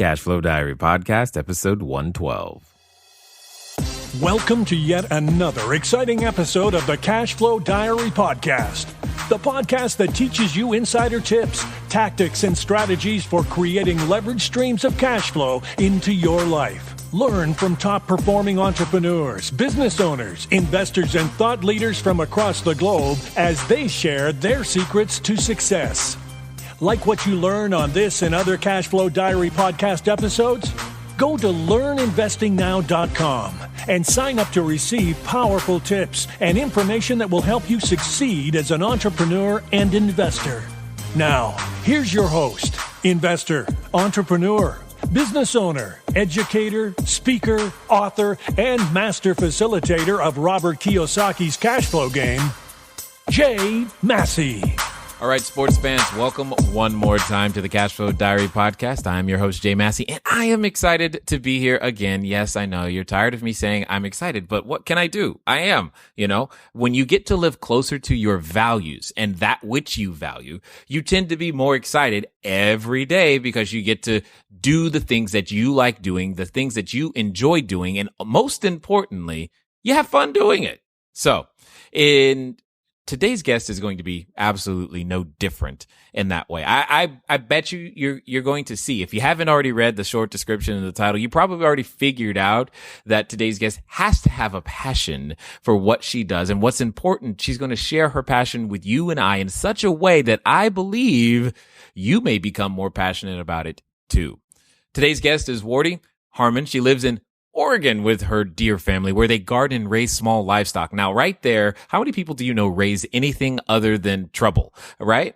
Cashflow Diary Podcast, episode 112. Welcome to yet another exciting episode of the CashFlow Diary Podcast, the podcast that teaches you insider tips, tactics, and strategies for creating leverage streams of cash flow into your life. Learn from top-performing entrepreneurs, business owners, investors, and thought leaders from across the globe as they share their secrets to success. Like what you learn on this and other CashFlow Diary podcast episodes? Go to learninvestingnow.com and sign up to receive powerful tips and information that will help you succeed as an entrepreneur and investor. Now, here's your host, investor, entrepreneur, business owner, educator, speaker, author, and master facilitator of Robert Kiyosaki's cash flow game, Jay Massey. All right, sports fans, welcome one more time to the Cashflow Diary Podcast. I'm your host, Jay Massey, and I am excited to be here again. Yes, I know you're tired of me saying I'm excited, but what can I do? I am. When you get to live closer to your values and that which you value, you tend to be more excited every day because you get to do the things that you like doing, the things that you enjoy doing, and most importantly, you have fun doing it. So, today's guest is going to be absolutely no different in that way. I bet you're going to see, if you haven't already read the short description of the title, you probably already figured out that today's guest has to have a passion for what she does. And what's important, she's going to share her passion with you and I in such a way that I believe you may become more passionate about it too. Today's guest is Wardee Harmon. She lives in Oregon with her dear family, where they garden and raise small livestock. Now, right there, how many people do you know raise anything other than trouble, right?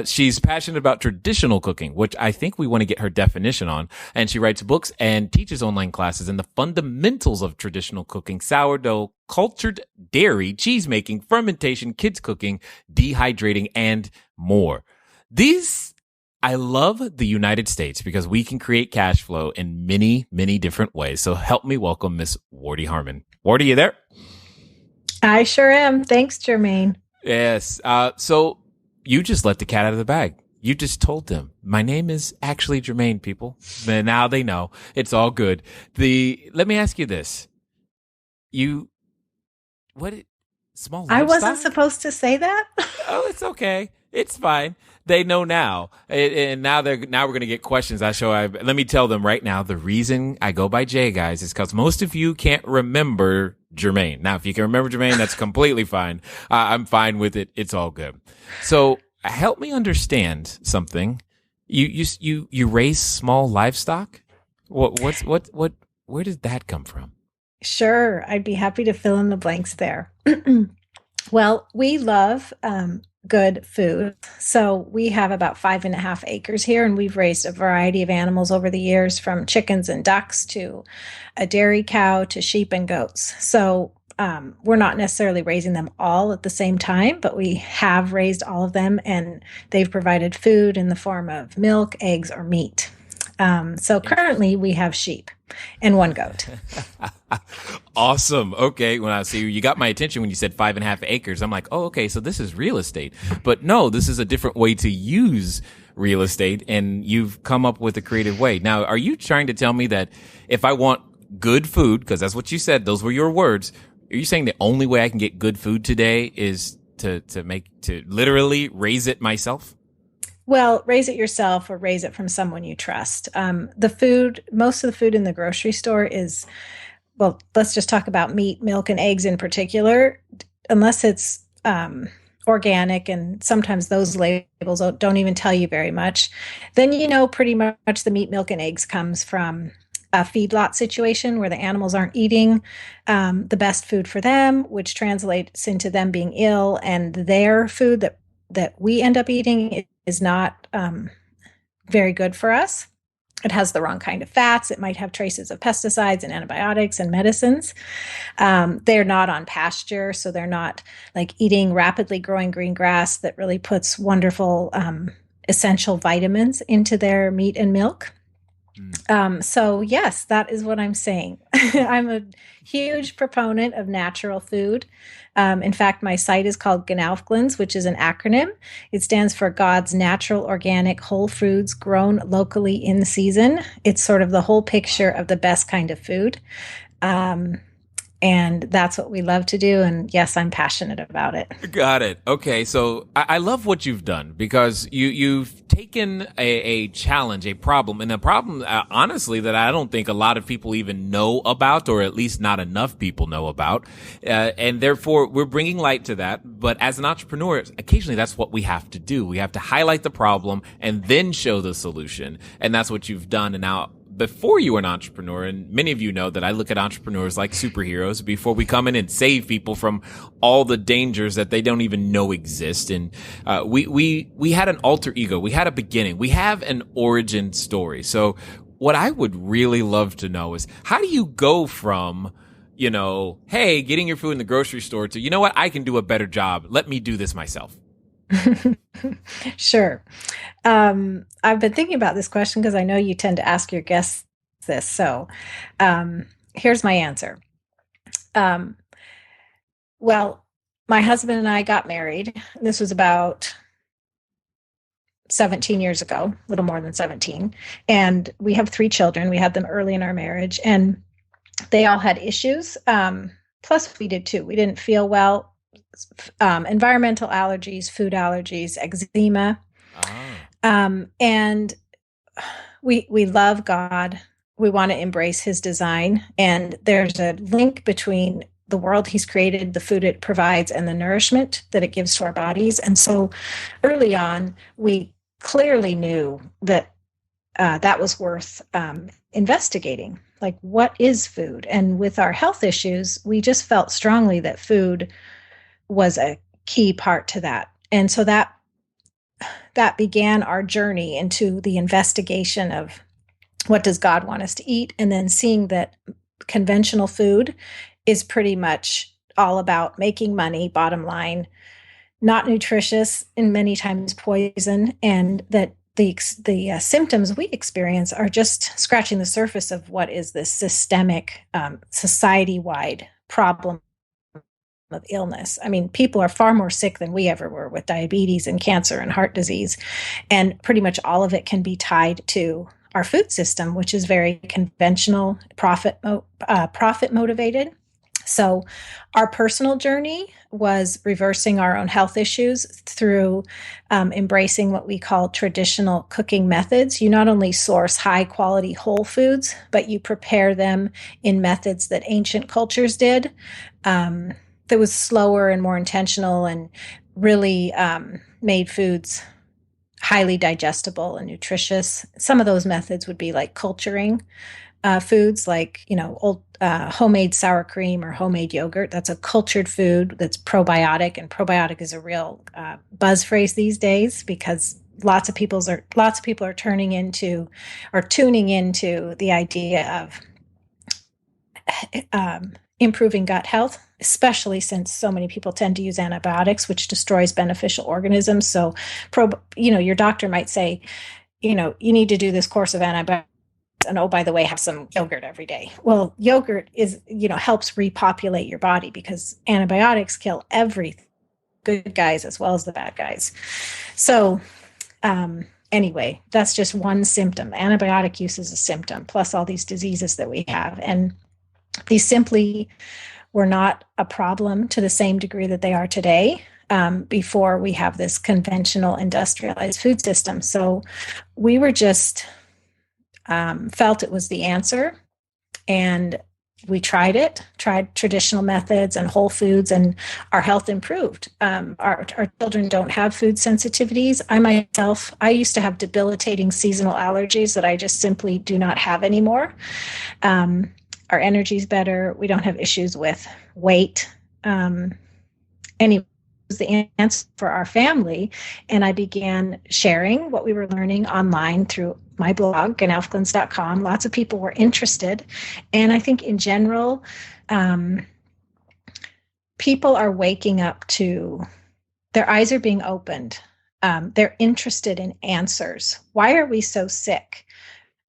She's passionate about traditional cooking, which I think we want to get her definition on. And she writes books and teaches online classes in the fundamentals of traditional cooking: sourdough, cultured dairy, cheese making, fermentation, kids cooking, dehydrating, and more. I love the United States because we can create cash flow in many, many different ways. So help me welcome Miss Wardee Harmon. Wardee, you there? I sure am. Thanks, Jermaine. Yes. So you just let the cat out of the bag. You just told them, my name is actually Jermaine, people. And now they know. It's all good. Let me ask you this. Small livestock? I wasn't supposed to say that. Oh, it's okay. It's fine. They know now, and now we're going to get questions. Let me tell them right now. The reason I go by Jay, guys, is because most of you can't remember Jermaine. Now, if you can remember Jermaine, that's completely fine. I'm fine with it. It's all good. So help me understand something. You raise small livestock? Where did that come from? Sure. I'd be happy to fill in the blanks there. Well, we love good food. So we have about 5.5 acres here, and we've raised a variety of animals over the years, from chickens and ducks to a dairy cow to sheep and goats. So we're not necessarily raising them all at the same time, but we have raised all of them, and they've provided food in the form of milk, eggs, or meat. So currently we have sheep and 1 goat. Awesome. Okay. Well, so you got my attention when you said 5.5 acres. I'm like, oh, okay. So this is real estate, but no, this is a different way to use real estate, and you've come up with a creative way. Now, are you trying to tell me that if I want good food, because that's what you said, those were your words, are you saying the only way I can get good food today is to literally raise it myself? Well, raise it yourself or raise it from someone you trust. Most of the food in the grocery store is, well, let's just talk about meat, milk, and eggs in particular, unless it's organic, and sometimes those labels don't even tell you very much. Then pretty much the meat, milk, and eggs comes from a feedlot situation where the animals aren't eating the best food for them, which translates into them being ill, and their food that we end up eating is not very good for us. It has the wrong kind of fats. It might have traces of pesticides and antibiotics and medicines. They're not on pasture, so they're not like eating rapidly growing green grass that really puts wonderful essential vitamins into their meat and milk. So yes, that is what I'm saying. I'm a huge proponent of natural food. In fact, my site is called Gnaufglins, which is an acronym. It stands for God's Natural Organic Whole Foods Grown Locally in Season. It's sort of the whole picture of the best kind of food. And that's what we love to do. And yes, I'm passionate about it. Got it. Okay, so I love what you've done because you've taken a challenge, a problem, and a problem, honestly, that I don't think a lot of people even know about, or at least not enough people know about. And therefore, we're bringing light to that. But as an entrepreneur, occasionally that's what we have to do. We have to highlight the problem and then show the solution. And that's what you've done. And now, before you were an entrepreneur, and many of you know that I look at entrepreneurs like superheroes before we come in and save people from all the dangers that they don't even know exist. And we had an alter ego. We had a beginning. We have an origin story. So what I would really love to know is, how do you go from, hey, getting your food in the grocery store to, you know what, I can do a better job. Let me do this myself. Sure. I've been thinking about this question because I know you tend to ask your guests this. So here's my answer. Well, my husband and I got married. This was about 17 years ago, a little more than 17. And we have 3 children. We had them early in our marriage, and they all had issues. Plus, we did too. We didn't feel well. Environmental allergies, food allergies, eczema. And we love God. We want to embrace his design. And there's a link between the world he's created, the food it provides, and the nourishment that it gives to our bodies. And so early on, we clearly knew that that was worth investigating. Like, what is food? And with our health issues, we just felt strongly that food was a key part to that. And so that began our journey into the investigation of what does God want us to eat, and then seeing that conventional food is pretty much all about making money, bottom line, not nutritious, and many times poison, and that the symptoms we experience are just scratching the surface of what is this systemic, society-wide problem of illness. I mean, people are far more sick than we ever were with diabetes and cancer and heart disease. And pretty much all of it can be tied to our food system, which is very conventional, profit motivated. So our personal journey was reversing our own health issues through embracing what we call traditional cooking methods. You not only source high quality whole foods, but you prepare them in methods that ancient cultures did. That was slower and more intentional, and really made foods highly digestible and nutritious. Some of those methods would be like culturing foods, like old homemade sour cream or homemade yogurt. That's a cultured food that's probiotic, and probiotic is a real buzz phrase these days because lots of people are tuning into the idea of improving gut health, especially since so many people tend to use antibiotics, which destroys beneficial organisms. So, your doctor might say, you need to do this course of antibiotics, and oh, by the way, have some yogurt every day. Well, yogurt helps repopulate your body because antibiotics kill everything, good guys as well as the bad guys. So, anyway, that's just one symptom. Antibiotic use is a symptom, plus all these diseases that we have. And these simply were not a problem to the same degree that they are today before we have this conventional industrialized food system. So we were just felt it was the answer, and we tried traditional methods and whole foods, and our health improved. Our children don't have food sensitivities. I used to have debilitating seasonal allergies that I just simply do not have anymore. Our energy's better. We don't have issues with weight. Anyway, it was the answer for our family. And I began sharing what we were learning online through my blog, gnaufglins.com. Lots of people were interested. And I think in general, people are waking up to, their eyes are being opened. They're interested in answers. Why are we so sick?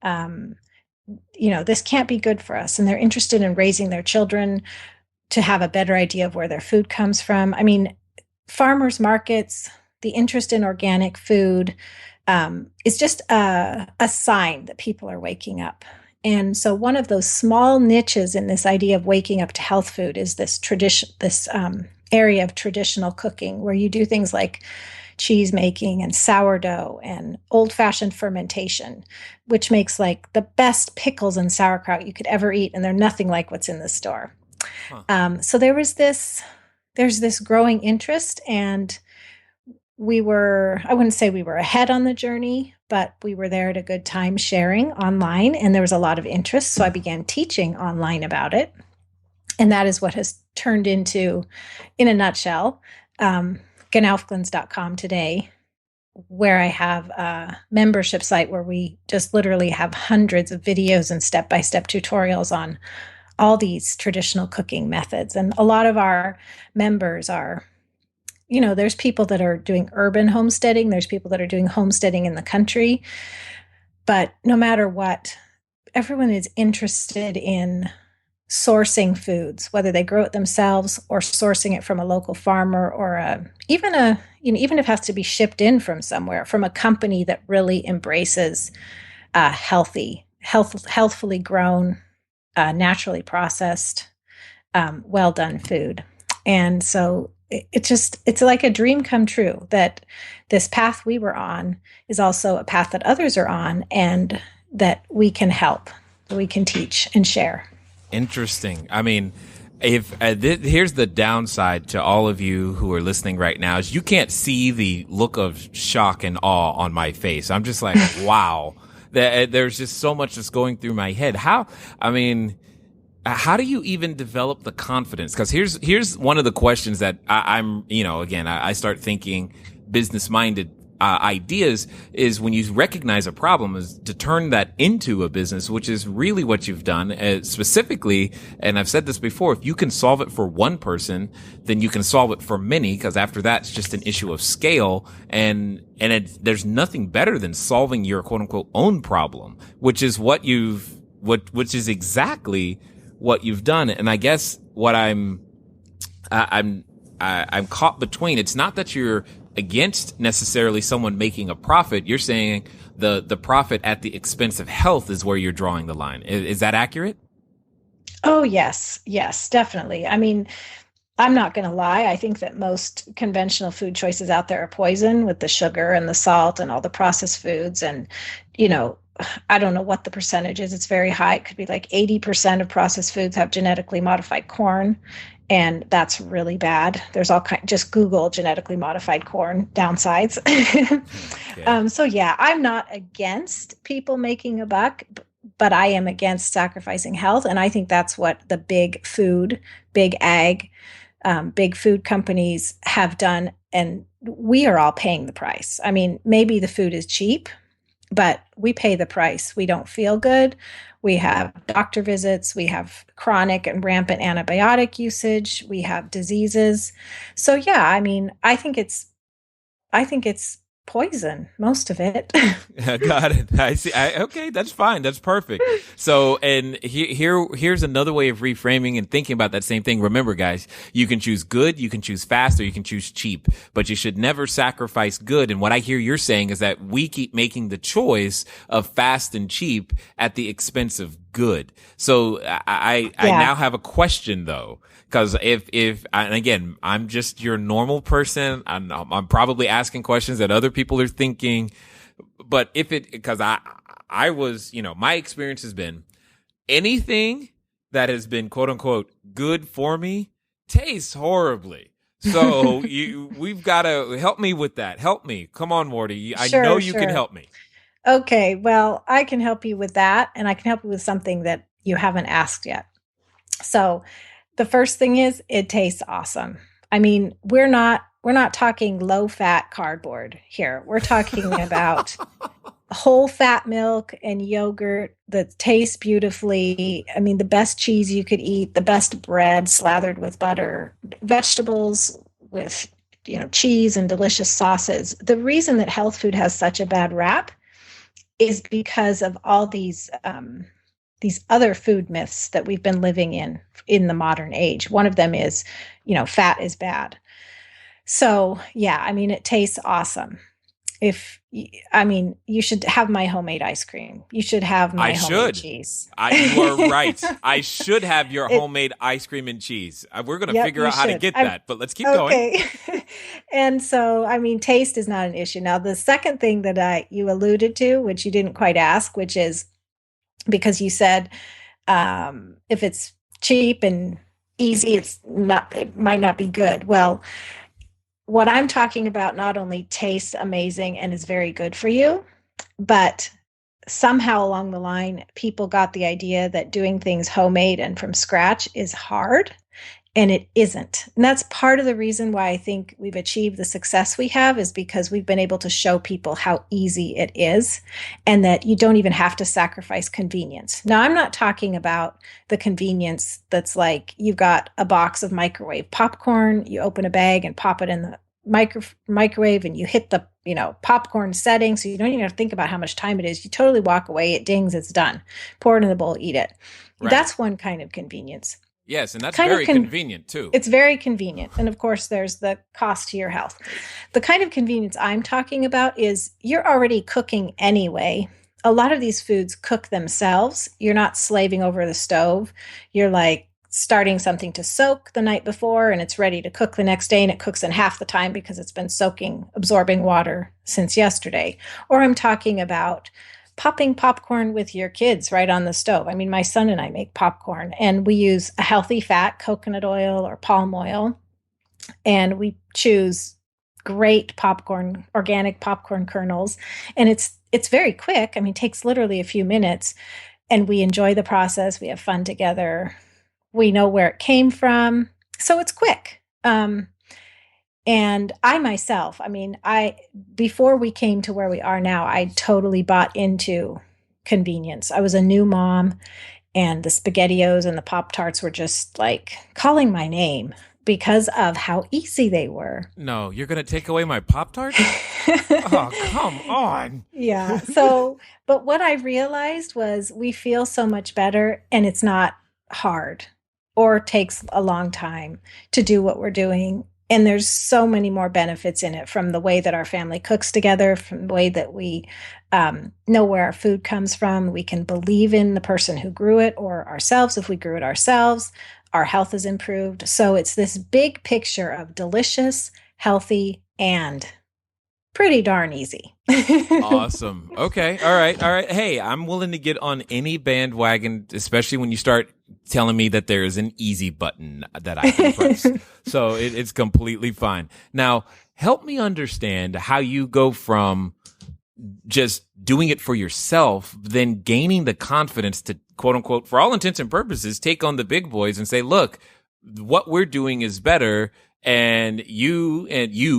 um, this can't be good for us. And they're interested in raising their children to have a better idea of where their food comes from. I mean, farmers markets, the interest in organic food is just a sign that people are waking up. And so one of those small niches in this idea of waking up to health food is this area of traditional cooking where you do things like cheese making and sourdough and old-fashioned fermentation, which makes like the best pickles and sauerkraut you could ever eat, and they're nothing like what's in the store. So there's this growing interest, and I wouldn't say we were ahead on the journey, but we were there at a good time sharing online, and there was a lot of interest. So I began teaching online about it. And that is what has turned into, in a nutshell, gnaufglins.com today, where I have a membership site where we just literally have hundreds of videos and step-by-step tutorials on all these traditional cooking methods. And a lot of our members are, there's people that are doing urban homesteading, there's people that are doing homesteading in the country. But no matter what, everyone is interested in sourcing foods, whether they grow it themselves or sourcing it from a local farmer, or even if it has to be shipped in from somewhere, from a company that really embraces healthfully grown, naturally processed, well done food. And so it's like a dream come true that this path we were on is also a path that others are on, and that we can help, we can teach and share. Interesting. I mean, if here's the downside to all of you who are listening right now is you can't see the look of shock and awe on my face. I'm just like, wow. There's just so much that's going through my head. How do you even develop the confidence? Because here's one of the questions that I start thinking business-minded ideas is when you recognize a problem is to turn that into a business, which is really what you've done. Specifically, and I've said this before, if you can solve it for one person, then you can solve it for many, because after that, it's just an issue of scale. And there's nothing better than solving your quote unquote own problem, which is which is exactly what you've done. And I guess what I'm caught between, it's not that you're against necessarily someone making a profit. You're saying the profit at the expense of health is where you're drawing the line. Is that accurate? Oh, yes, definitely. I mean, I'm not going to lie. I think that most conventional food choices out there are poison, with the sugar and the salt and all the processed foods. And, I don't know what the percentage is. It's very high. It could be like 80% of processed foods have genetically modified corn. And that's really bad. There's just Google genetically modified corn downsides. Okay. So yeah, I'm not against people making a buck, but I am against sacrificing health. And I think that's what the big ag, big food companies have done. And we are all paying the price. I mean, maybe the food is cheap, but we pay the price. We don't feel good. We have doctor visits. We have chronic and rampant antibiotic usage. We have diseases. So yeah, I mean, I think it's poison, most of it. Got it. I see. Okay, that's fine. That's perfect. So, and here's another way of reframing and thinking about that same thing. Remember, guys, you can choose good, you can choose fast, or you can choose cheap, but you should never sacrifice good. And what I hear you're saying is that we keep making the choice of fast and cheap at the expense of good. So I now have a question though. Because if and again, I'm just your normal person. I'm probably asking questions that other people are thinking. But because I was, my experience has been anything that has been quote unquote good for me tastes horribly. So we've got to help me with that. Help me. Come on, Wardee. I know you can help me. Okay. Well, I can help you with that. And I can help you with something that you haven't asked yet. So the first thing is it tastes awesome. I mean, we're not talking low fat cardboard here. We're talking about whole fat milk and yogurt that tastes beautifully. I mean, the best cheese you could eat, the best bread slathered with butter, vegetables with, cheese and delicious sauces. The reason that health food has such a bad rap is because of all these other food myths that we've been living in the modern age. One of them is, fat is bad. So yeah, I mean, it tastes awesome. You should have my homemade ice cream. You should have my homemade cheese. You are right. I should have your homemade ice cream and cheese. We're going to figure out how to get that, but let's keep going. And so, taste is not an issue. Now, the second thing that you alluded to, which you didn't quite ask, which is because you said if it's cheap and easy, it might not be good. Well, what I'm talking about not only tastes amazing and is very good for you, but somehow along the line, people got the idea that doing things homemade and from scratch is hard, and it isn't. And that's part of the reason why I think we've achieved the success we have, is because we've been able to show people how easy it is and that you don't even have to sacrifice convenience. Now, I'm not talking about the convenience that's like you've got a box of microwave popcorn, you open a bag and pop it in the microwave and you hit the popcorn setting, so you don't even have to think about how much time it is. You totally walk away, it dings, it's done. Pour it in the bowl, eat it. Right. That's one kind of convenience. Yes, and that's very convenient too. It's very convenient. And of course, there's the cost to your health. The kind of convenience I'm talking about is you're already cooking anyway. A lot of these foods cook themselves. You're not slaving over the stove. You're like starting something to soak the night before and it's ready to cook the next day, and it cooks in half the time because it's been absorbing water since yesterday. Or I'm talking about popping popcorn with your kids right on the stove. My son and I make popcorn, and we use a healthy fat, coconut oil or palm oil, and we choose great popcorn, organic popcorn kernels, and it's very quick. It takes literally a few minutes, and we enjoy the process. We have fun together. We know where it came from, so it's quick. And I myself, before we came to where we are now, I totally bought into convenience. I was a new mom, and the SpaghettiOs and the Pop-Tarts were just like calling my name because of how easy they were. No, you're going to take away my Pop-Tart? Oh, come on. Yeah. So, but what I realized was we feel so much better, and it's not hard or takes a long time to do what we're doing. And there's so many more benefits in it, from the way that our family cooks together, from the way that we know where our food comes from. We can believe in the person who grew it, or ourselves if we grew it ourselves. Our health is improved. So it's this big picture of delicious, healthy, and pretty darn easy. Awesome. Okay. All right. Hey, I'm willing to get on any bandwagon, especially when you start telling me that there is an easy button that I can press. So it's completely fine. Now, help me understand how you go from just doing it for yourself, then gaining the confidence to, quote unquote, for all intents and purposes, take on the big boys and say, look, what we're doing is better. And you,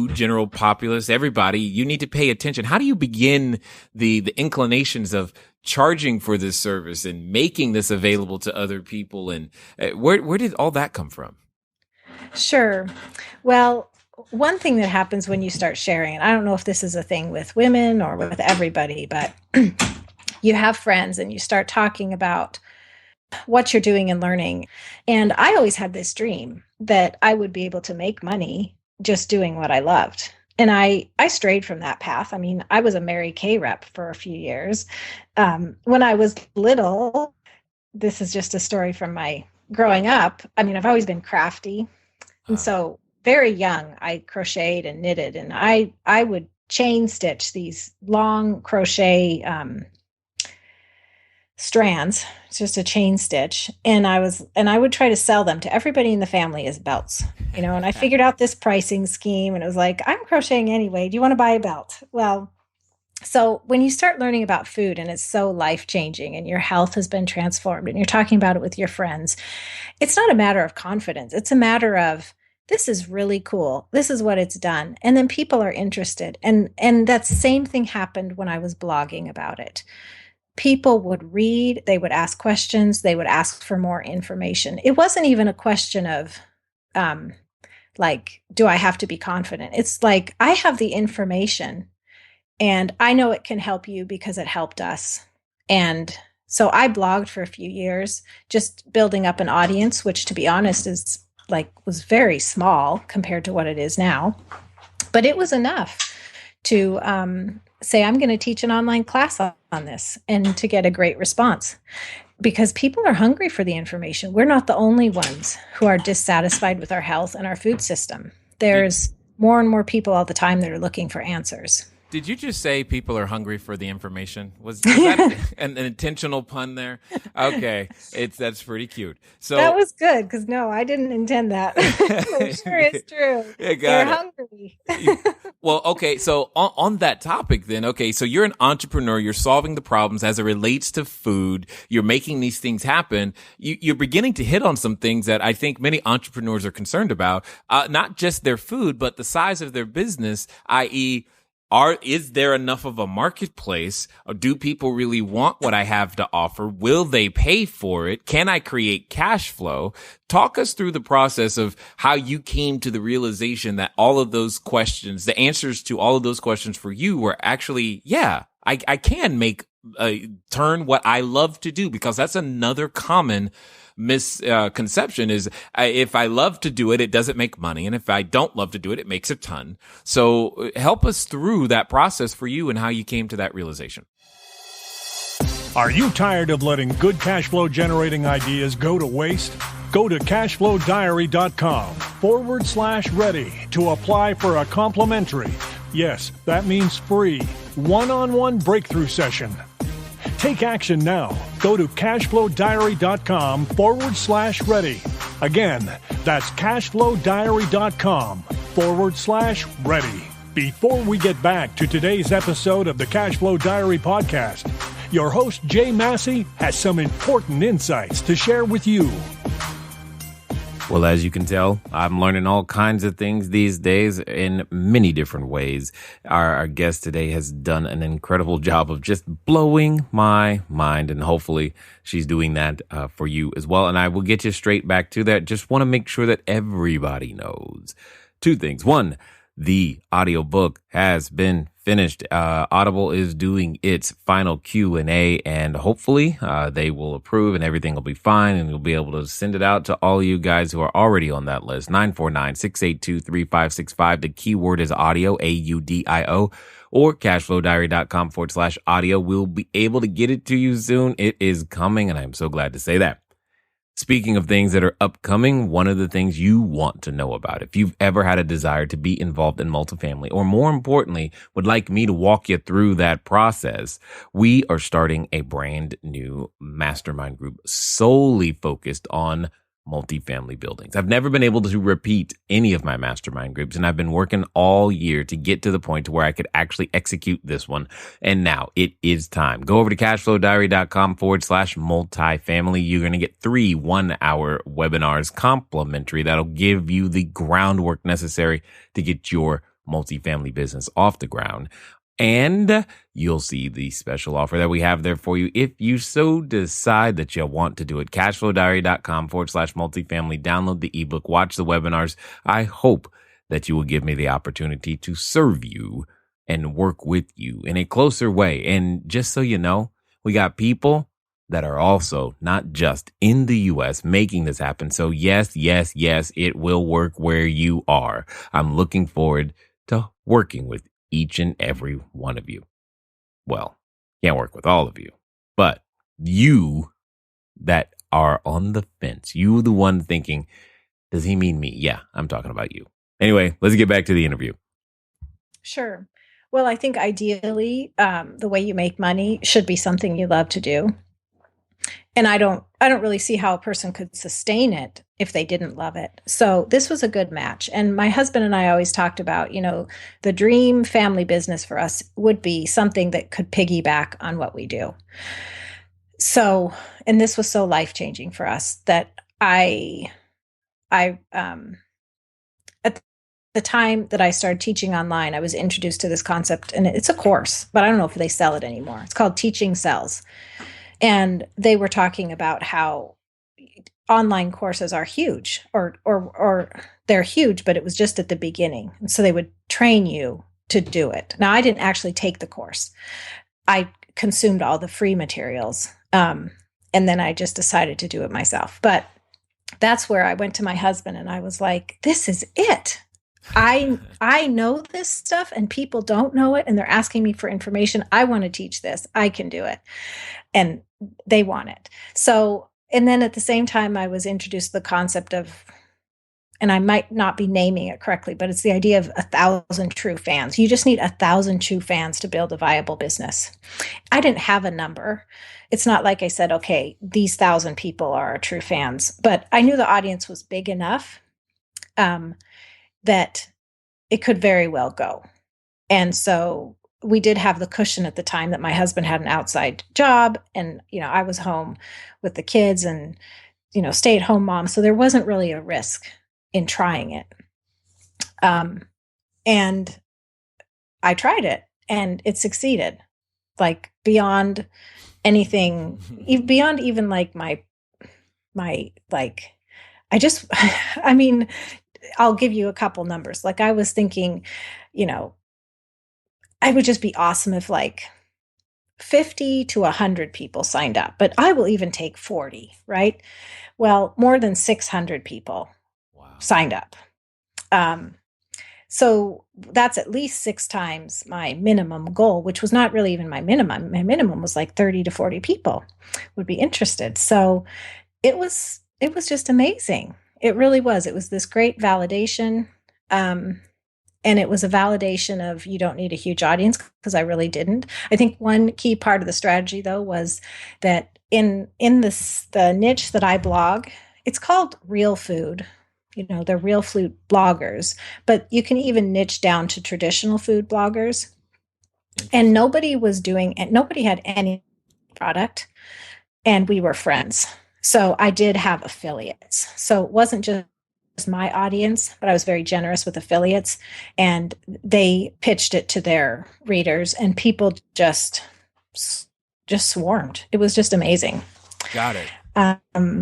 general populace, everybody, you need to pay attention. How do you begin the inclinations of charging for this service and making this available to other people? And where did all that come from? Sure. Well, one thing that happens when you start sharing, and I don't know if this is a thing with women or with everybody, but you have friends and you start talking about what you're doing and learning. And I always had this dream that I would be able to make money just doing what I loved. And I strayed from that path. I was a Mary Kay rep for a few years. When I was little, this is just a story from my growing up. I've always been crafty. And so very young, I crocheted and knitted, and I would chain stitch these long crochet strands. It's just a chain stitch. And I would try to sell them to everybody in the family as belts, and I figured out this pricing scheme, and it was like, I'm crocheting anyway. Do you want to buy a belt? Well, so when you start learning about food and it's so life-changing and your health has been transformed and you're talking about it with your friends, it's not a matter of confidence. It's a matter of, this is really cool. This is what it's done. And then people are interested. And that same thing happened when I was blogging about it. People would read, they would ask questions, they would ask for more information. It wasn't even a question of, do I have to be confident? It's like, I have the information And I know it can help you because it helped us. And so I blogged for a few years, just building up an audience, which to be honest was very small compared to what it is now. But it was enough to say, I'm going to teach an online class on this, and to get a great response, because people are hungry for the information. We're not the only ones who are dissatisfied with our health and our food system. There's more and more people all the time that are looking for answers. Did you just say people are hungry for the information? Was that an intentional pun there? Okay, that's pretty cute. So that was good, because no, I didn't intend that. I'm sure it's true. Yeah, They're hungry. Well, okay, so on that topic then, okay, so you're an entrepreneur, you're solving the problems as it relates to food, you're making these things happen, you're beginning to hit on some things that I think many entrepreneurs are concerned about, not just their food, but the size of their business, i.e., is there enough of a marketplace? Or do people really want what I have to offer? Will they pay for it? Can I create cash flow? Talk us through the process of how you came to the realization that all of those questions, the answers to all of those questions for you were actually, I can turn what I love to do, because that's another common misconception is if I love to do it, it doesn't make money. And if I don't love to do it, it makes a ton. So help us through that process for you and how you came to that realization. Are you tired of letting good cash flow generating ideas go to waste? Go to CashFlowDiary.com/ready to apply for a complimentary, yes, that means free, one-on-one breakthrough session. Take action now. Go to CashFlowDiary.com/ready. Again, that's CashFlowDiary.com/ready. Before we get back to today's episode of the Cashflow Diary podcast, your host Jay Massey has some important insights to share with you. Well, as you can tell, I'm learning all kinds of things these days in many different ways. Our guest today has done an incredible job of just blowing my mind, and hopefully she's doing that for you as well. And I will get you straight back to that. Just want to make sure that everybody knows two things. One, the audiobook has been finished. Audible is doing its final Q&A, and hopefully they will approve and everything will be fine, and you'll be able to send it out to all you guys who are already on that list. 949-682-3565. The keyword is audio, AUDIO, or cashflowdiary.com/audio. We'll be able to get it to you soon. It is coming, and I'm so glad to say that. Speaking of things that are upcoming, one of the things you want to know about, if you've ever had a desire to be involved in multifamily, or more importantly, would like me to walk you through that process, we are starting a brand new mastermind group solely focused on multifamily buildings. I've never been able to repeat any of my mastermind groups, and I've been working all year to get to the point to where I could actually execute this one. And now it is time. Go over to cashflowdiary.com/multifamily. You're going to get 3 1-hour webinars complimentary that'll give you the groundwork necessary to get your multifamily business off the ground. And you'll see the special offer that we have there for you if you so decide that you want to do it. Cashflowdiary.com/multifamily. Download the ebook, watch the webinars. I hope that you will give me the opportunity to serve you and work with you in a closer way. And just so you know, we got people that are also not just in the U.S. making this happen. So yes, it will work where you are. I'm looking forward to working with each and every one of you. Well, can't work with all of you, but you that are on the fence, you the one thinking, does he mean me? Yeah, I'm talking about you. Anyway, let's get back to the interview. Sure. Well, I think ideally, the way you make money should be something you love to do. And I don't really see how a person could sustain it if they didn't love it. So this was a good match. And my husband and I always talked about, the dream family business for us would be something that could piggyback on what we do. So, and this was so life-changing for us that at the time that I started teaching online, I was introduced to this concept, and it's a course, but I don't know if they sell it anymore. It's called Teaching Sells. And they were talking about how online courses are huge, or they're huge, but it was just at the beginning. And so they would train you to do it. Now, I didn't actually take the course. I consumed all the free materials. And then I just decided to do it myself. But that's where I went to my husband and I was like, this is it. I know this stuff and people don't know it and they're asking me for information. I want to teach this. I can do it. And they want it. So, and then at the same time, I was introduced to the concept of, and I might not be naming it correctly, but it's the idea of 1,000 true fans. You just need 1,000 true fans to build a viable business. I didn't have a number. It's not like I said, okay, these 1,000 people are true fans, but I knew the audience was big enough that it could very well go. And so we did have the cushion at the time that my husband had an outside job and, I was home with the kids and, stay-at-home mom. So there wasn't really a risk in trying it. And I tried it and it succeeded, like beyond anything, beyond even like my, like, I mean, I'll give you a couple numbers. Like I was thinking, I would just be awesome if like 50 to 100 people signed up, but I will even take 40, right? Well, more than 600 people signed up. So that's at least 6 times my minimum goal, which was not really even my minimum. My minimum was like 30 to 40 people would be interested. So it was just amazing. It really was. It was this great validation. And it was a validation of you don't need a huge audience because I really didn't. I think one key part of the strategy though was that in the niche that I blog, it's called real food. They're real food bloggers, but you can even niche down to traditional food bloggers. And nobody was doing it. Nobody had any product and we were friends. So I did have affiliates. So it wasn't just my audience, but I was very generous with affiliates and they pitched it to their readers and people just swarmed. It was just amazing. Got it.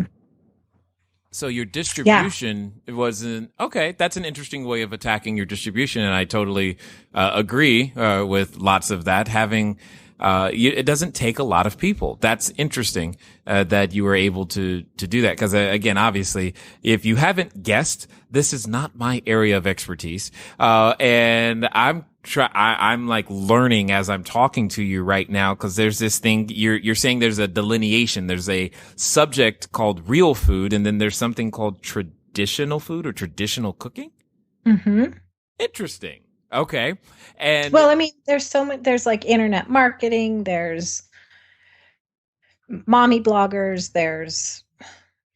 So your distribution wasn't okay. That's an interesting way of attacking your distribution, and I totally agree with lots of that. Having it doesn't take a lot of people. That's interesting that you were able to do that because again, obviously, if you haven't guessed, this is not my area of expertise, and I'm like learning as I'm talking to you right now because there's this thing you're saying there's a delineation. There's a subject called real food, and then there's something called traditional food or traditional cooking. Mm-hmm. Interesting. Okay. And well, I mean, there's like internet marketing, there's mommy bloggers, there's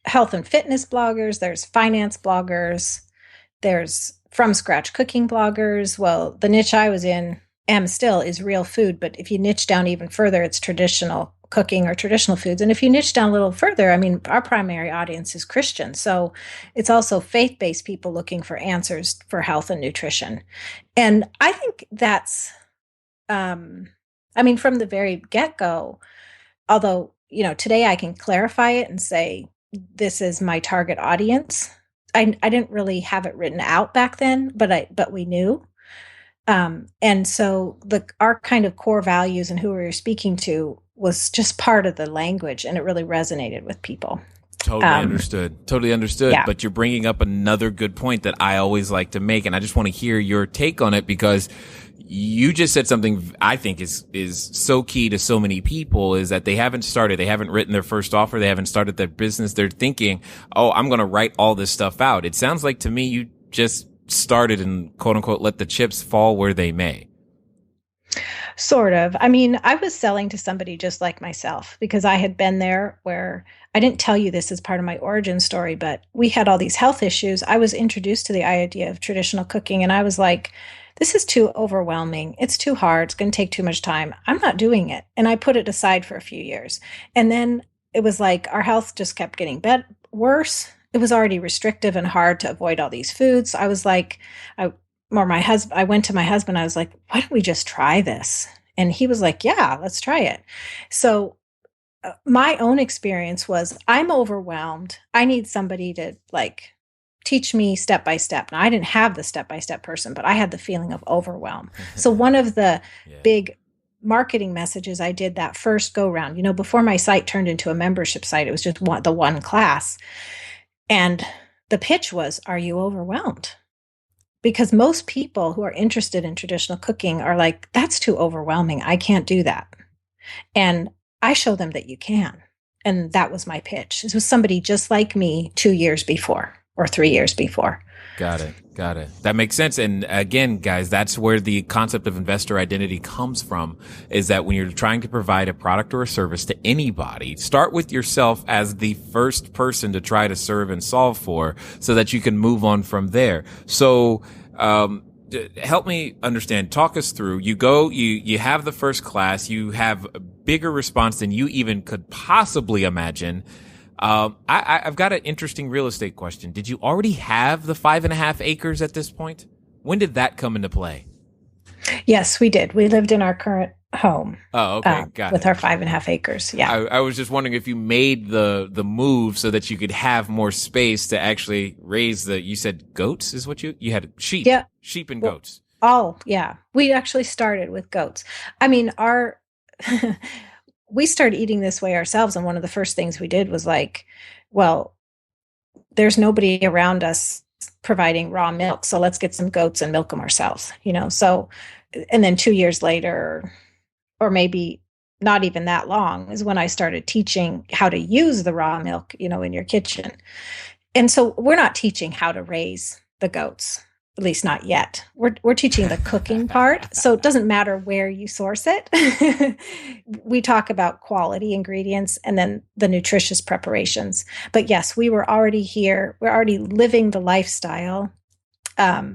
health and fitness bloggers, there's finance bloggers, there's from scratch cooking bloggers. Well, the niche I was in still is real food, but if you niche down even further, it's traditional cooking or traditional foods. And if you niche down a little further, I mean, our primary audience is Christian. So it's also faith-based people looking for answers for health and nutrition. And I think that's, from the very get-go, although, today I can clarify it and say, this is my target audience. I didn't really have it written out back then, but we knew. And so our kind of core values and who we were speaking to was just part of the language, and it really resonated with people. Totally understood. Yeah. But you're bringing up another good point that I always like to make, and I just want to hear your take on it because you just said something I think is so key to so many people is that they haven't written their first offer, they haven't started their business. They're thinking, oh, I'm going to write all this stuff out. It sounds like to me you just started and quote unquote let the chips fall where they may. Sort of. I mean, I was selling to somebody just like myself because I had been there where I didn't tell you this as part of my origin story, but we had all these health issues. I was introduced to the idea of traditional cooking and I was like, this is too overwhelming. It's too hard. It's going to take too much time. I'm not doing it. And I put it aside for a few years. And then it was like our health just kept getting worse. It was already restrictive and hard to avoid all these foods. I was like, I went to my husband. I was like, why don't we just try this? And he was like, yeah, let's try it. So my own experience was I'm overwhelmed. I need somebody to teach me step by step. Now, I didn't have the step by step person, but I had the feeling of overwhelm. So one of the big marketing messages I did that first go round, before my site turned into a membership site, it was just the one class. And the pitch was, are you overwhelmed? Because most people who are interested in traditional cooking are like, that's too overwhelming. I can't do that. And I show them that you can. And that was my pitch. This was somebody just like me 2 years before or 3 years before. Got it. That makes sense. And again, guys, that's where the concept of investor identity comes from, is that when you're trying to provide a product or a service to anybody, start with yourself as the first person to try to serve and solve for, so that you can move on from there. So, help me understand, talk us through, you have the first class, you have a bigger response than you even could possibly imagine. I've got an interesting real estate question. Did you already have the 5.5 acres at this point? When did that come into play? Yes, we did. We lived in our current home. Oh, okay. Got with it. our 5.5 acres. Yeah. I was just wondering if you made the move so that you could have more space to actually raise you said goats is what you had sheep. Yeah. Sheep and goats. Oh, yeah. We actually started with goats. I mean, we started eating this way ourselves. And one of the first things we did was like, well, there's nobody around us providing raw milk. So let's get some goats and milk them ourselves, So, and then 2 years later, or maybe not even that long, is when I started teaching how to use the raw milk, in your kitchen. And so we're not teaching how to raise the goats, at least not yet. We're teaching the cooking part. So it doesn't matter where you source it. We talk about quality ingredients and then the nutritious preparations. But yes, we were already here. We're already living the lifestyle. But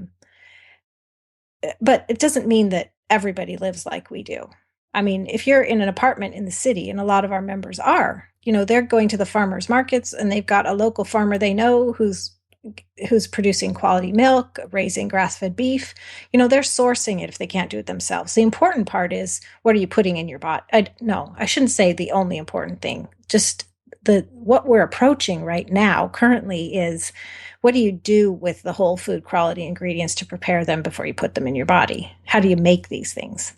it doesn't mean that everybody lives like we do. I mean, if you're in an apartment in the city, and a lot of our members are, they're going to the farmers markets and they've got a local farmer they know who's producing quality milk, raising grass-fed beef. They're sourcing it if they can't do it themselves. The important part is, what are you putting in your body? I shouldn't say the only important thing. Just what we're approaching right now currently is, what do you do with the whole food quality ingredients to prepare them before you put them in your body? How do you make these things?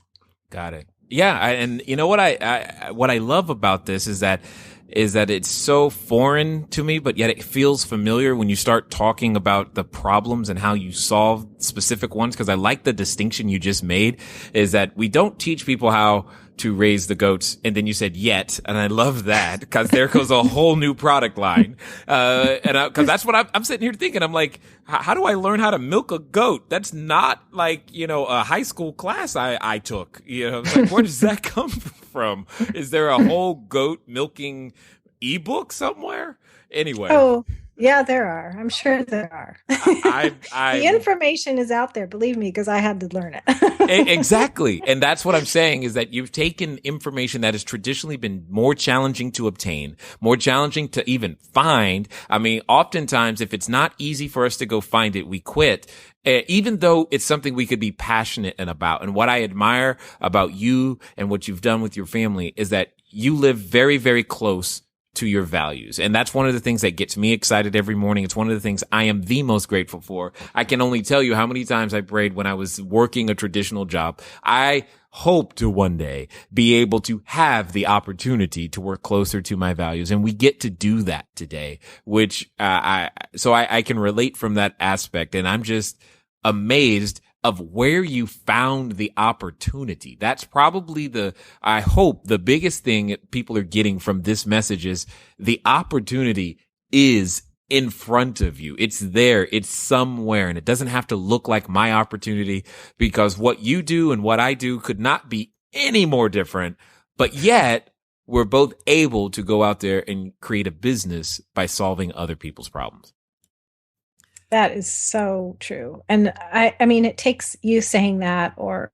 Got it. Yeah, and you know what I love about this is that it's so foreign to me, but yet it feels familiar when you start talking about the problems and how you solve specific ones. Because I like the distinction you just made, is that we don't teach people how to raise the goats, and then you said yet, and I love that, because there goes a whole new product line. Because that's what I'm sitting here thinking. I'm like, how do I learn how to milk a goat? That's not like, a high school class I took. Like, where does that come from? Is there a whole goat milking ebook somewhere? Anyway. Oh, yeah, there are. I'm sure there are. The information is out there, believe me, because I had to learn it. Exactly. And that's what I'm saying, is that you've taken information that has traditionally been more challenging to obtain, more challenging to even find. I mean, oftentimes, if it's not easy for us to go find it, we quit. Even though it's something we could be passionate about. And what I admire about you and what you've done with your family is that you live very, very close to your values. And that's one of the things that gets me excited every morning. It's one of the things I am the most grateful for. I can only tell you how many times I prayed when I was working a traditional job. I hope to one day be able to have the opportunity to work closer to my values. And we get to do that today, which, I can relate from that aspect. And I'm just amazed of where you found the opportunity. That's probably I hope the biggest thing people are getting from this message is the opportunity is in front of you. It's there. It's somewhere. And it doesn't have to look like my opportunity, because what you do and what I do could not be any more different. But yet we're both able to go out there and create a business by solving other people's problems. That is so true. And I mean, it takes you saying that, or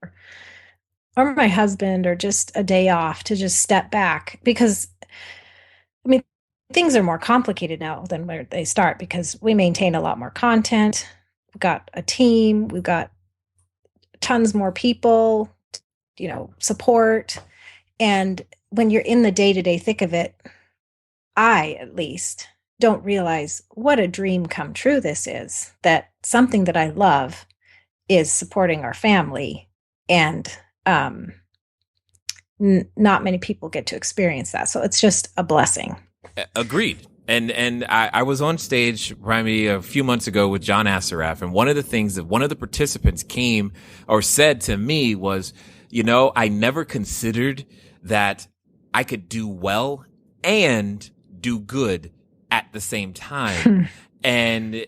my husband, or just a day off to just step back, because I mean, things are more complicated now than where they start, because we maintain a lot more content. We've got a team, we've got tons more people, support. And when you're in the day-to-day thick of it, I, at least, don't realize what a dream come true this is, that something that I love is supporting our family. And not many people get to experience that. So it's just a blessing. Agreed. And I was on stage probably a few months ago with John Assaraf, and one of the things that one of the participants came or said to me was, I never considered that I could do well and do good at the same time. And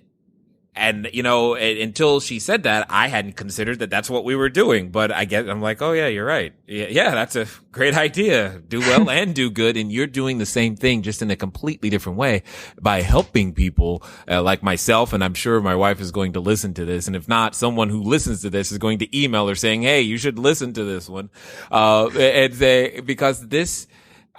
until she said that, I hadn't considered that that's what we were doing. But I'm like, oh yeah, you're right. Yeah, that's a great idea. Do well and do good. And you're doing the same thing, just in a completely different way, by helping people like myself. And I'm sure my wife is going to listen to this. And if not, someone who listens to this is going to email her saying, hey, you should listen to this one.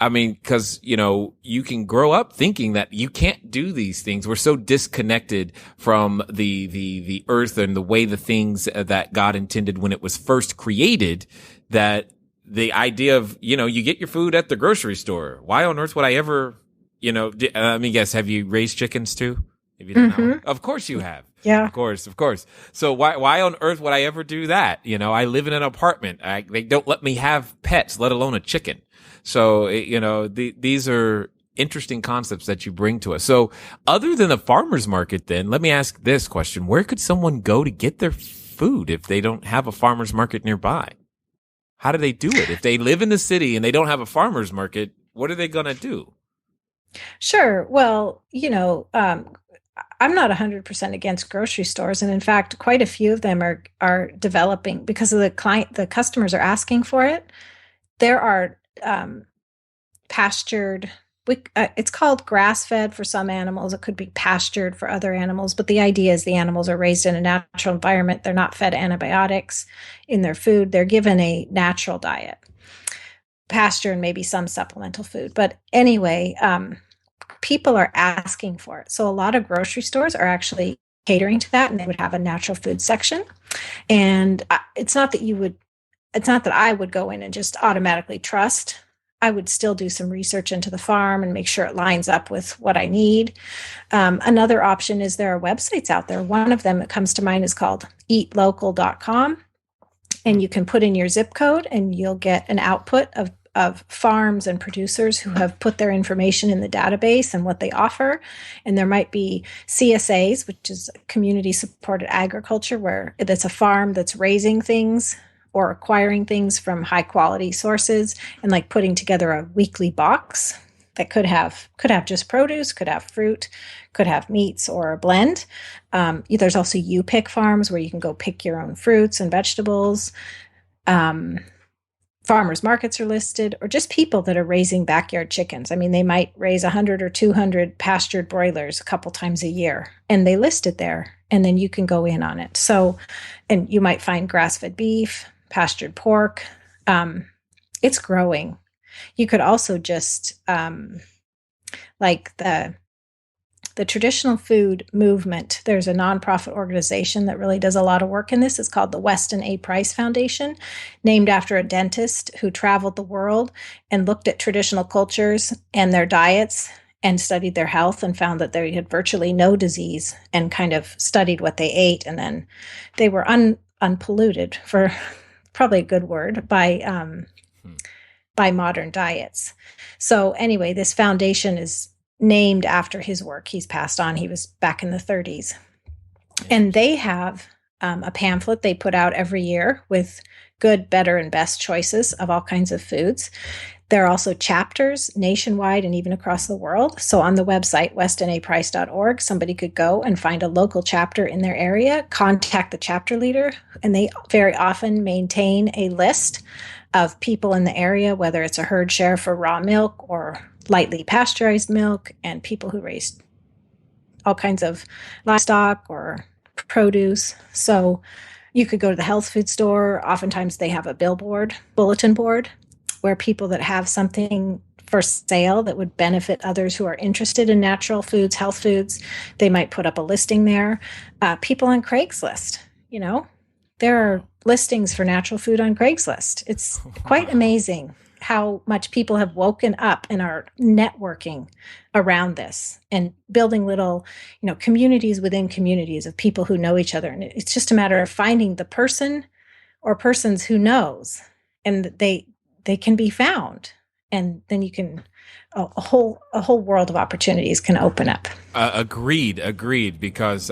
Because you can grow up thinking that you can't do these things. We're so disconnected from the earth and the way the things that God intended when it was first created, that the idea of, you get your food at the grocery store. Why on earth would I ever, guess, have you raised chickens too? If you don't know. Of course you have. Yeah. Of course. So why on earth would I ever do that? I live in an apartment. They don't let me have pets, let alone a chicken. So, these are interesting concepts that you bring to us. So other than the farmer's market, then let me ask this question. Where could someone go to get their food if they don't have a farmer's market nearby? How do they do it? If they live in the city and they don't have a farmer's market, what are they going to do? Sure. Well, I'm not 100% against grocery stores. And in fact, quite a few of them are developing because of the customers are asking for it. There are pastured, it's called grass-fed for some animals. It could be pastured for other animals. But the idea is the animals are raised in a natural environment. They're not fed antibiotics in their food. They're given a natural diet, pasture, and maybe some supplemental food. But anyway, people are asking for it. So a lot of grocery stores are actually catering to that, and they would have a natural food section. And it's not that I would go in and just automatically trust. I would still do some research into the farm and make sure it lines up with what I need. Another option is there are websites out there. One of them that comes to mind is called eatlocal.com. And you can put in your zip code and you'll get an output of farms and producers who have put their information in the database and what they offer. And there might be CSAs, which is community supported agriculture, where it's a farm that's raising things or acquiring things from high quality sources and like putting together a weekly box that could have just produce, could have fruit, could have meats, or a blend. There's also you-pick farms where you can go pick your own fruits and vegetables. Farmers markets are listed, or just people that are raising backyard chickens. I mean, they might raise 100 or 200 pastured broilers a couple times a year, and they list it there, and then you can go in on it. So, and you might find grass-fed beef, pastured pork. It's growing. You could also just, like the traditional food movement, there's a nonprofit organization that really does a lot of work in this. It's called the Weston A. Price Foundation, named after a dentist who traveled the world and looked at traditional cultures and their diets and studied their health and found that they had virtually no disease, and kind of studied what they ate. And then they were unpolluted, for probably a good word, by modern diets. So anyway, this foundation is named after his work. He's passed on. He was back in the 30s. And they have a pamphlet they put out every year with good, better, and best choices of all kinds of foods. There are also chapters nationwide and even across the world. So on the website, westonaprice.org, somebody could go and find a local chapter in their area, contact the chapter leader, and they very often maintain a list of people in the area, whether it's a herd share for raw milk or lightly pasteurized milk, and people who raise all kinds of livestock or produce. So you could go to the health food store. Oftentimes they have a bulletin board, where people that have something for sale that would benefit others who are interested in natural foods, health foods, they might put up a listing there. People on Craigslist, there are listings for natural food on Craigslist. It's quite amazing. how much people have woken up and are networking around this and building little, communities within communities of people who know each other. And it's just a matter of finding the person or persons who knows, and they can be found. And then you can, a whole world of opportunities can open up. Agreed. Because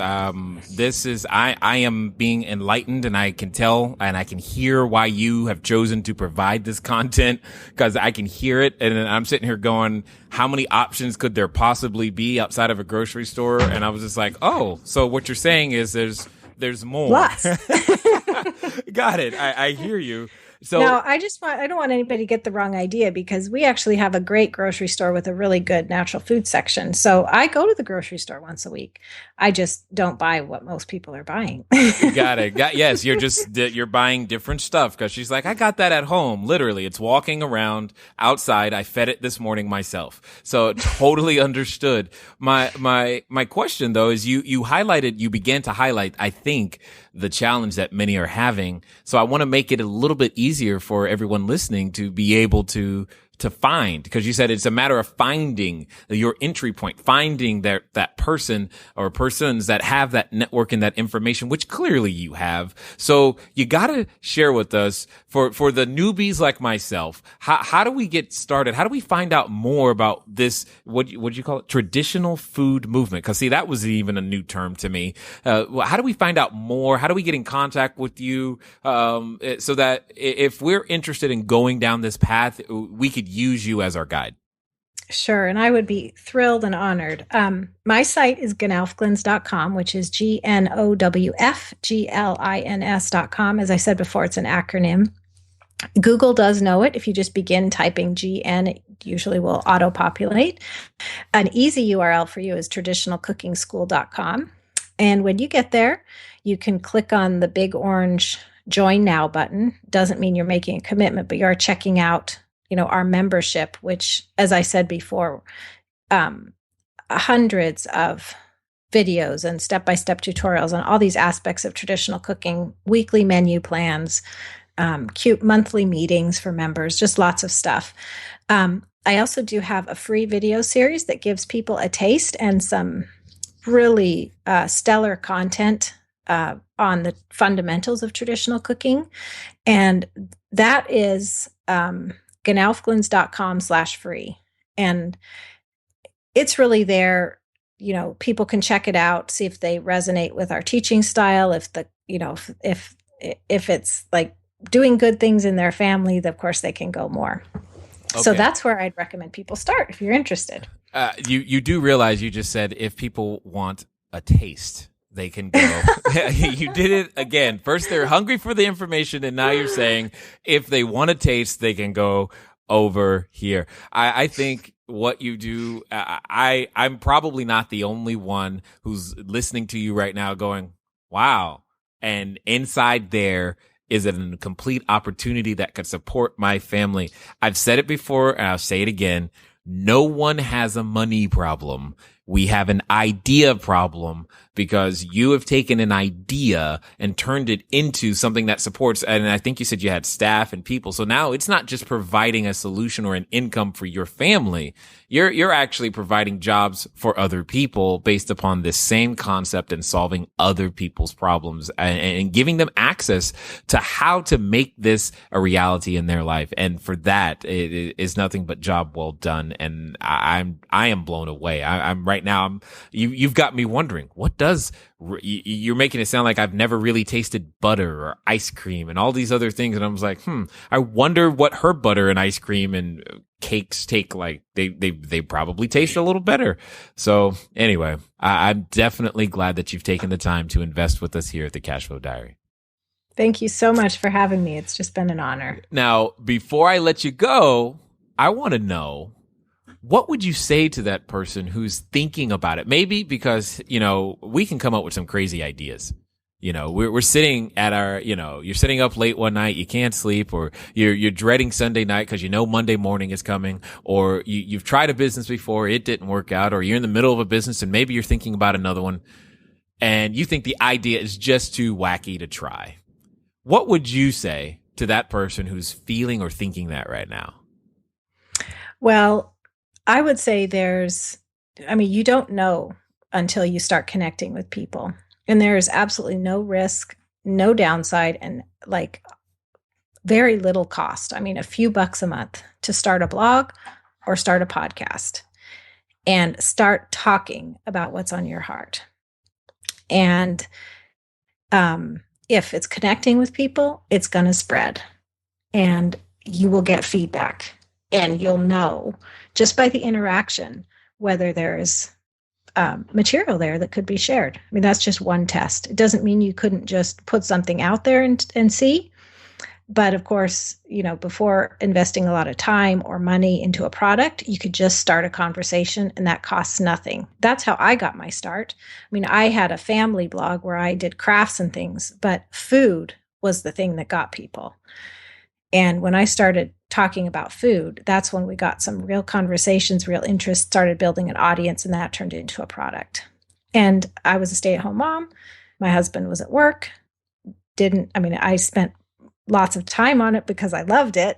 this is, I am being enlightened, and I can tell and I can hear why you have chosen to provide this content, because I can hear it, and I'm sitting here going, how many options could there possibly be outside of a grocery store? And I was just like, oh, so what you're saying is there's more. Lots. Got it. I hear you. So now, I don't want anybody to get the wrong idea, because we actually have a great grocery store with a really good natural food section. So I go to the grocery store once a week. I just don't buy what most people are buying. Got it. Yes, you're buying different stuff, because she's like, I got that at home. Literally, it's walking around outside. I fed it this morning myself. So totally understood. My question though is you began to highlight, I think, the challenge that many are having. So I want to make it a little bit easier for everyone listening to be able to find, because you said it's a matter of finding your entry point, finding that person or persons that have that network and that information, which clearly you have. So you got to share with us, for the newbies like myself, how do we get started? How do we find out more about this, what you call it, traditional food movement? Because see, that was even a new term to me. How do we find out more? How do we get in contact with you, so that if we're interested in going down this path, we could use you as our guide? Sure. And I would be thrilled and honored. My site is gnowfglins.com, which is GNOWFGLINS.com. As I said before, it's an acronym. Google does know it. If you just begin typing GN, it usually will auto-populate. An easy URL for you is traditionalcookingschool.com. And when you get there, you can click on the big orange Join Now button. Doesn't mean you're making a commitment, but you are checking out our membership, which, as I said before, hundreds of videos and step-by-step tutorials on all these aspects of traditional cooking, weekly menu plans, cute monthly meetings for members, just lots of stuff. I also do have a free video series that gives people a taste and some really stellar content on the fundamentals of traditional cooking. And that is gnowfglins.com/free. And it's really there. People can check it out, see if they resonate with our teaching style. If if it's like doing good things in their family, of course they can go more. Okay. So that's where I'd recommend people start if you're interested. You do realize you just said if people want a taste, they can go. You did it again. First, they're hungry for the information, and now you're saying if they want a taste, they can go over here. I think what you do, I'm probably not the only one who's listening to you right now going, wow. And inside there is a complete opportunity that could support my family. I've said it before, and I'll say it again. No one has a money problem. We have an idea problem, because you have taken an idea and turned it into something that supports. And I think you said you had staff and people. So now it's not just providing a solution or an income for your family. You're actually providing jobs for other people based upon this same concept and solving other people's problems and giving them access to how to make this a reality in their life. And for that, it is nothing but job well done. And I am blown away. I'm right now. You've got me wondering, what does, you're making it sound like I've never really tasted butter or ice cream and all these other things. And I was like, I wonder what her butter and ice cream and cakes take. Like they probably taste a little better. So anyway, I'm definitely glad that you've taken the time to invest with us here at the Cashflow Diary. Thank you so much for having me. It's just been an honor. Now, before I let you go, I want to know, what would you say to that person who's thinking about it? Maybe because, we can come up with some crazy ideas. We're sitting at our, you're sitting up late one night, you can't sleep, or you're dreading Sunday night because Monday morning is coming, or you've tried a business before, it didn't work out, or you're in the middle of a business and maybe you're thinking about another one and you think the idea is just too wacky to try. What would you say to that person who's feeling or thinking that right now? Well, I would say you don't know until you start connecting with people. And there is absolutely no risk, no downside, and like very little cost. I mean, a few bucks a month to start a blog or start a podcast and start talking about what's on your heart. And if it's connecting with people, it's going to spread and you will get feedback, and you'll know just by the interaction whether there is material there that could be shared. I mean, that's just one test. It doesn't mean you couldn't just put something out there and see. But of course, before investing a lot of time or money into a product, you could just start a conversation, and that costs nothing. That's how I got my start. I mean, I had a family blog where I did crafts and things, but food was the thing that got people. And when I started talking about food, that's when we got some real conversations, real interest, started building an audience, and that turned into a product. And I was a stay-at-home mom. My husband was at work. I spent lots of time on it because I loved it.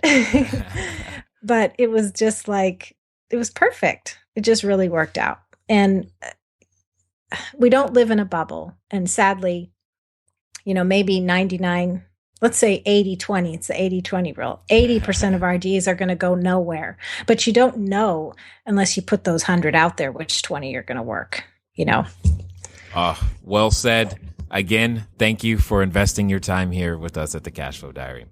But it was just it was perfect. It just really worked out. And we don't live in a bubble. And sadly, maybe 99, let's say 80-20, it's the 80-20 rule. 80% of our ideas are going to go nowhere, but you don't know unless you put those 100 out there, which 20 are going to work, Well said. Again, thank you for investing your time here with us at the Cashflow Diary.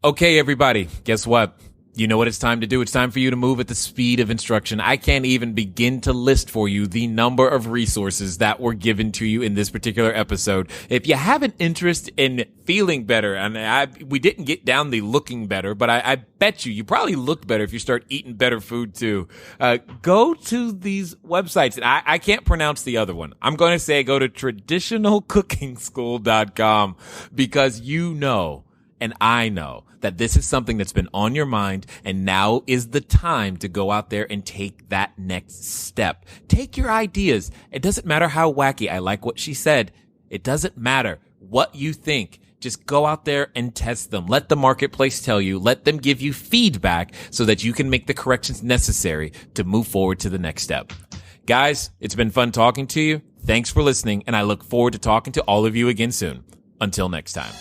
Okay, everybody, guess what? You know what it's time to do. It's time for you to move at the speed of instruction. I can't even begin to list for you the number of resources that were given to you in this particular episode. If you have an interest in feeling better, and we didn't get down the looking better, but I bet you probably look better if you start eating better food too. Go to these websites, and I can't pronounce the other one. I'm going to say go to traditionalcookingschool.com, because and I know that this is something that's been on your mind, and now is the time to go out there and take that next step. Take your ideas. It doesn't matter how wacky. I like what she said. It doesn't matter what you think. Just go out there and test them. Let the marketplace tell you. Let them give you feedback so that you can make the corrections necessary to move forward to the next step. Guys, it's been fun talking to you. Thanks for listening, and I look forward to talking to all of you again soon. Until next time.